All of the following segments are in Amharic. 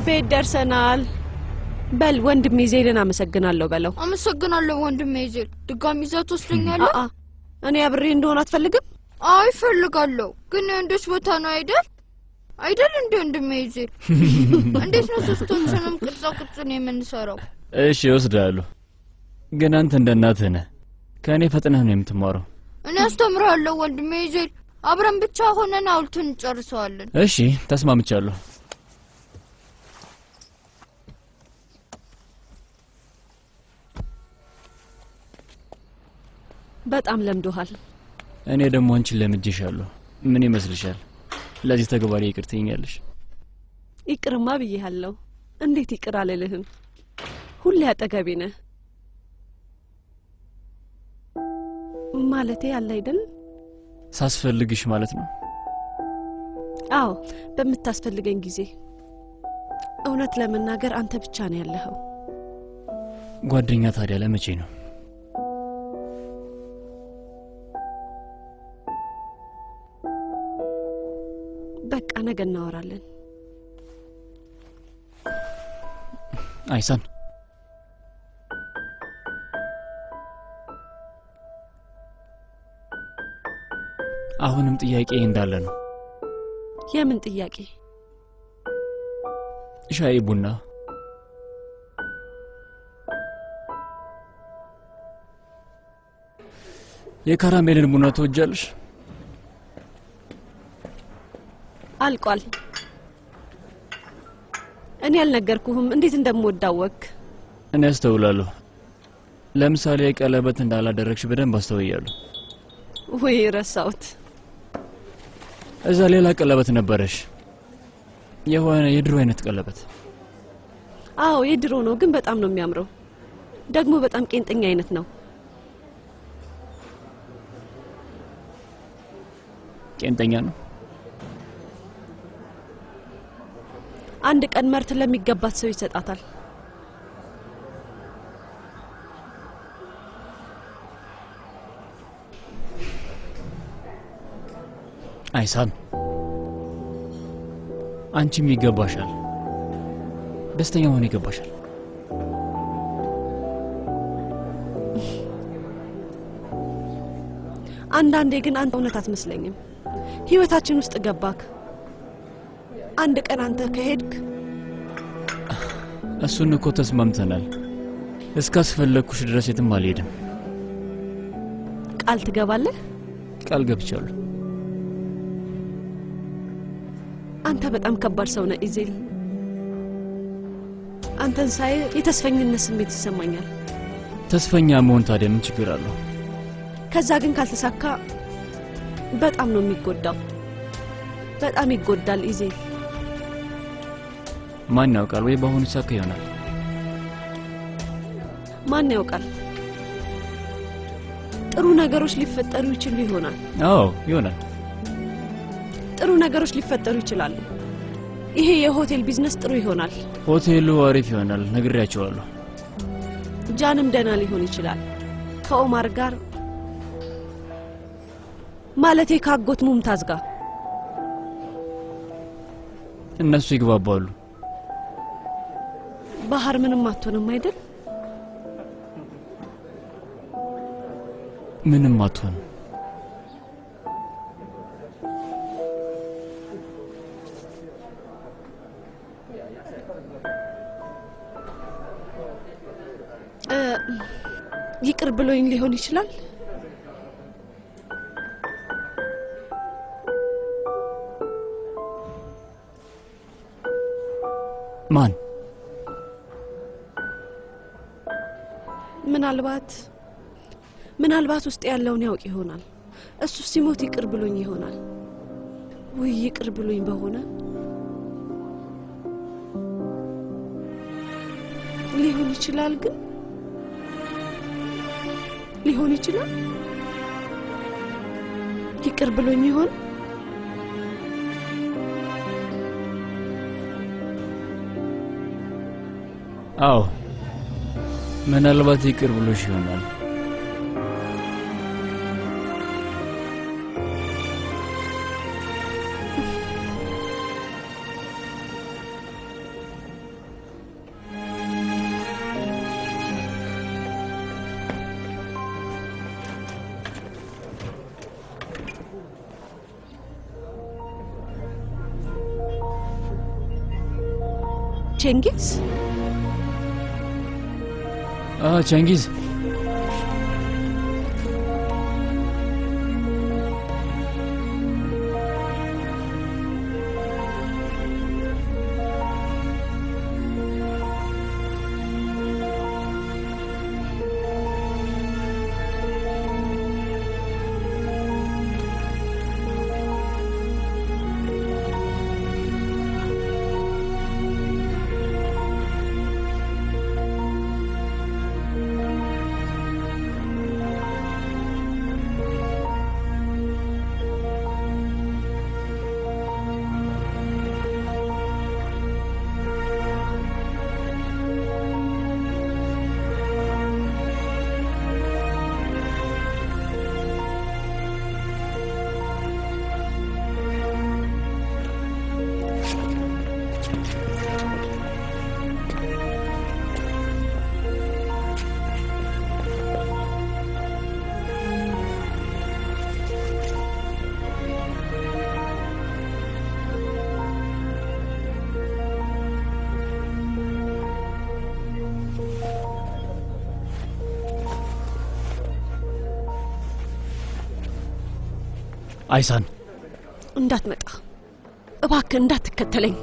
ቤት ደርሰናል በል ወንድሜ ዜልን አመሰግናለሁ በለው አመሰግናለሁ ወንድሜ ዜል ድጋሚ ይዘህ ትወስደኛለህ እኔ አብሬ እንደሆነ አትፈልግም አይ ፈልጋለሁ ግን እንዴት ቦታ ነው አይደል እንደ ወንድሜ ዜል እንዴት ነው ሶስቶችንም ቅርጻቅርጽን የምንሰራው እሺ ወስዳለሁ ግን አንተ እንደናትህ ነህ ከኔ ፈጥነህ ነው የምትማረው እኔ አስተምራለሁ ወንድሜ ዜል አብረን ብቻ ሆነን አውልቱን ጨርሰዋለን እሺ ተስማምቻለሁ በጣም ለምዶሃል እኔ ደግሞ አንቺን ለምጄሻለሁ ምን ይመስልሻል ለዚህ ተግባር ይቅርትኛለሽ ይቅርማ ብዬሃለሁ እንዴት ይቅር አለልህም ሁሌ አጠገቤ ነህ ማለቴ ያለ አይደል ሳስፈልግሽ ማለት ነው አዎ በመታስፈልገኝ ጊዜ እውነት ለመናገር አንተ ብቻ ነው ያለኸው ጓደኛ ታዲያ ለመቼ ነው በቃ ነገ እናወራለን አይሳን አሁንም ጥያቄ እንዳለ ነው የምን ጥያቄ ሻይ ቡና የካራሜልን ቡና ትወጃለሽ አልቋል እኔ አልነገርኩህም እንዴት እንደምወዳወክ እኔ አስተውላለሁ ለምሳሌ ቀለበት እንዳላደረግሽ በደንብ አስተውያለሁ ወይ ረሳውት እዛ ሌላ ቀለበት ነበርሽ የሆነ የድሮ አይነት ቀለበት አዎ የድሮ ነው ግን በጣም ነው የሚያምረው ደግሞ በጣም ቄንጠኛ አይነት ነው ቄንጠኛ ነው አንድ ቀን መርት ለሚገባት ሰው ይሰጣታል አይሳን አንቺም ይገባሻል ደስተኛ ሆነ ይገባሻል አንዳንዴ ግን አንተ እውነት አትመስለኝም ህይወታችን ውስጥ ገባክ አንድ ቀን አንተ ከሄድክ እሱን እኮ ተስማምተናል እስካስፈለኩሽ ድረስ የትም አልሄድም ቃል ትገባለህ ቃል ገብቻለሁ አንተ በጣም ከባድ ሰው ነህ ኢዜል አንተን ሳይ የተስፈኝነት ስሜት ይሰማኛል ተስፈኛ መሆን ታዲያ ምን ችግር አለው ከዛ ግን ካልተሳካ በጣም ነው የሚጎዳው በጣም ይጎዳል ኢዜል ማን ያውቃል ወይ በአሁኑ ሳካ ይሆናል ማን ያውቃል ጥሩ ነገሮች ሊፈጠሩ ይችላሉ ይሆናል አዎ ይሆናል ጥሩ ነገሮች ሊፈጠሩ ይችላሉ ይሄ የሆቴል ቢዝነስ ጥሩ ይሆናል ሆቴሉ አሪፍ ይሆናል ነግሬያቸዋለሁ ጃንም ደና ሊሆን ይችላል ከኦማር ጋር ማለቴ ካጎት ሙምታዝ ጋር እነሱ ይግባባሉ ባህር ምንም አትሆንም አይደል ምንም አትሆን ይቅር ብሎኝ ሊሆን ይችላል ማን ምናልባት ውስጥ ያለውን ያውቅ ይሆናል እሱ ሲሞት ይቅር ብሎኝ ይሆናል ወይ ይቅር ብሎኝ በሆነ ሊሆን ይችላል ግን ሊሆን ይችላል ይቅር ብሎኝ ይሆን አዎ ምናልባት ይቅር ብሎሽ ይሆናል ቼንጊዝ ቼንጊዝ አይሳን እንዳትመጣ እባክህ እንዳትከተለኝ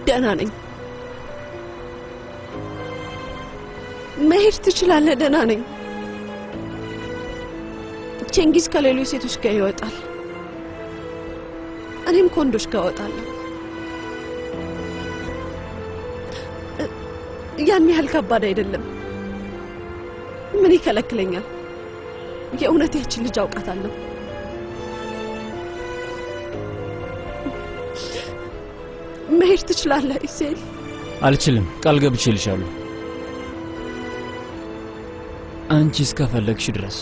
ደህና ነኝ መሄድ ትችላለህ ደህና ነኝ ቼንጊዝ ከሌሎች ሴቶች ጋር ይወጣል እኔም ከወንዶች ጋር እወጣለሁ ያን ያህል ከባድ አይደለም ምን ይከለክለኛል የእውነት ያችን ልጅ አውቃታለሁ መሄድ ትችላለህ ኢሴል አልችልም ቃል ገብቼልሻለሁ አንቺ እስከፈለግሽ ድረስ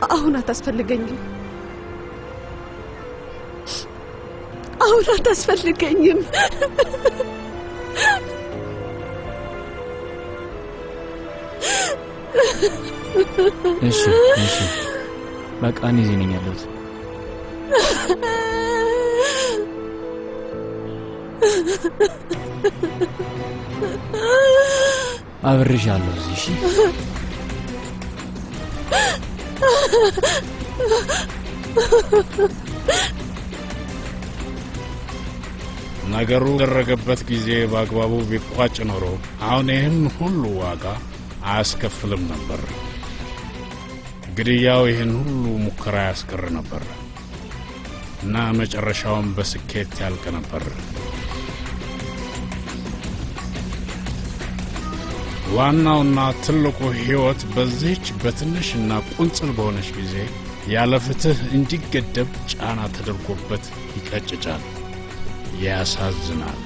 አሁን አታስፈልገኝም አሁን አታስፈልገኝም እሺ እሺ በቃ እኔ እዚህ ነኝ ያለሁት አብሬሻለሁ እዚህ እሺ ነገሩ ደረገበት ጊዜ በአግባቡ ቢቋጭ ኖሮ አሁን ይህን ሁሉ ዋጋ አያስከፍልም ነበር ግድያው ይህን ሁሉ ሙከራ ያስቀር ነበር እና መጨረሻውን በስኬት ያልቅ ነበር ዋናውና ትልቁ ህይወት በዚህች በትንሽና ቁንጽል በሆነች ጊዜ ያለ ፍትህ እንዲገደብ ጫና ተደርጎበት ይቀጭጫል ያሳዝናል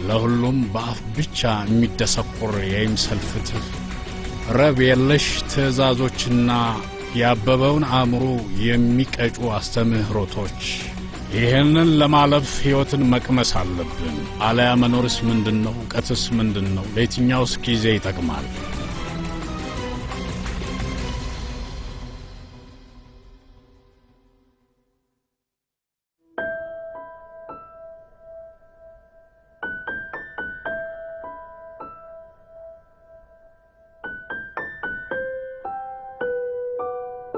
ለሁሉም በአፍ ብቻ የሚደሰቆር የይምሰል ፍትህ ረብ የለሽ ትእዛዞችና ያበበውን አእምሮ የሚቀጩ አስተምህሮቶች ይህንን ለማለፍ ሕይወትን መቅመስ አለብን። አለያ መኖርስ ምንድነው? እውቀትስ ምንድነው? ለየትኛውስ ጊዜ ይጠቅማል?